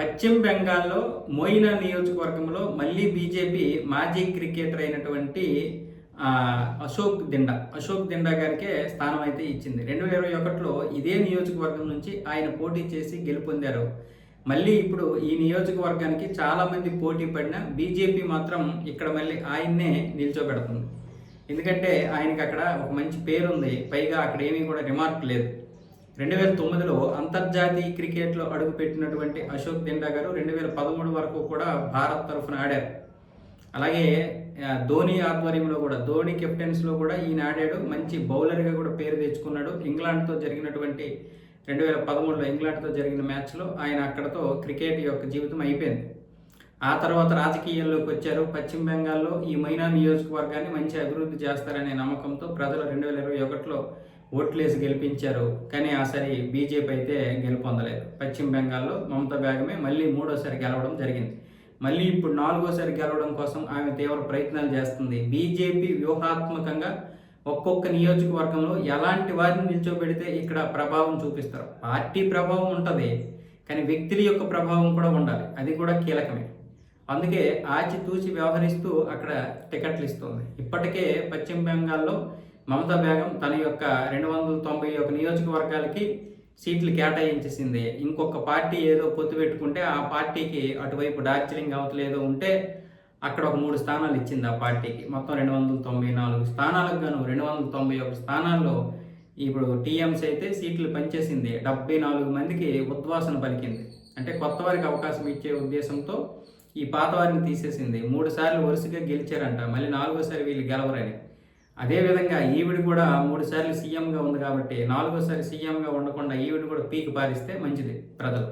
పశ్చిమ బెంగాల్లో మోయినా నియోజకవర్గంలో మళ్ళీ బీజేపీ మాజీ క్రికెటర్ అయినటువంటి అశోక్ దిండా గారికే స్థానం అయితే ఇచ్చింది. 2021లో ఇదే నియోజకవర్గం నుంచి ఆయన పోటీ చేసి గెలుపొందారు. మళ్ళీ ఇప్పుడు ఈ నియోజకవర్గానికి చాలామంది పోటీ పడిన బీజేపీ మాత్రం ఇక్కడ మళ్ళీ ఆయన్నే నిల్చోబెడుతుంది. ఎందుకంటే ఆయనకి అక్కడ ఒక మంచి పేరుంది, పైగా అక్కడ ఏమీ కూడా రిమార్క్ లేదు. 2009లో అంతర్జాతీయ క్రికెట్లో అడుగుపెట్టినటువంటి అశోక్ దిండా గారు 2013 వరకు కూడా భారత్ తరఫున ఆడారు. అలాగే ధోని ఆధ్వర్యంలో కూడా, ధోని కెప్టెన్స్లో కూడా ఈయన ఆడాడు. మంచి బౌలర్గా కూడా పేరు తెచ్చుకున్నాడు. ఇంగ్లాండ్తో జరిగినటువంటి 2013లో ఇంగ్లాండ్తో జరిగిన మ్యాచ్లో ఆయన అక్కడతో క్రికెట్ యొక్క జీవితం అయిపోయింది. ఆ తర్వాత రాజకీయాల్లోకి వచ్చారు. పశ్చిమ బెంగాల్లో ఈ మైనా నియోజకవర్గాన్ని మంచి అభివృద్ధి చేస్తారనే నమ్మకంతో ప్రజలు 2021లో ఓట్లేసి గెలిపించారు. కానీ ఆసారి బీజేపీ అయితే గెలుపొందలేదు. పశ్చిమ బెంగాల్లో మమతా బేగమే మళ్ళీ మూడోసారి గెలవడం జరిగింది. మళ్ళీ ఇప్పుడు 4వసారి గెలవడం కోసం ఆమె తీవ్ర ప్రయత్నాలు చేస్తుంది. బీజేపీ వ్యూహాత్మకంగా ఒక్కొక్క నియోజకవర్గంలో ఎలాంటి వారిని నిల్చోబెడితే ఇక్కడ ప్రభావం చూపిస్తారు. పార్టీ ప్రభావం ఉంటుంది, కానీ వ్యక్తుల యొక్క ప్రభావం కూడా ఉండాలి. అది కూడా కీలకమే. అందుకే ఆచితూచి వ్యవహరిస్తూ అక్కడ టికెట్లు ఇస్తుంది. ఇప్పటికే పశ్చిమ బెంగాల్లో మమతా బేగం తన యొక్క 291 నియోజకవర్గాలకి సీట్లు కేటాయించేసింది. ఇంకొక పార్టీ ఏదో పొత్తు పెట్టుకుంటే ఆ పార్టీకి అటువైపు డార్జిలింగ్ అవతల ఏదో ఉంటే అక్కడ ఒక 3 స్థానాలు ఇచ్చింది ఆ పార్టీకి. మొత్తం 294 స్థానాలకు గాను 291 స్థానాల్లో ఇప్పుడు టీఎంసీ అయితే సీట్లు పంచేసింది. 74 మందికి ఉద్వాసన పలికింది. అంటే కొత్త వారికి అవకాశం ఇచ్చే ఉద్దేశంతో ఈ పాత వారిని తీసేసింది. 3 సార్లు వరుసగా గెలిచారంట, మళ్ళీ 4వసారి వీళ్ళు గెలవరని. అదేవిధంగా ఈవిడ కూడా 3 సార్లు సీఎంగా ఉంది కాబట్టి 4వసారి సీఎంగా ఉండకుండా ఈవిడ కూడా పీకి పారిస్తే మంచిది ప్రజలు.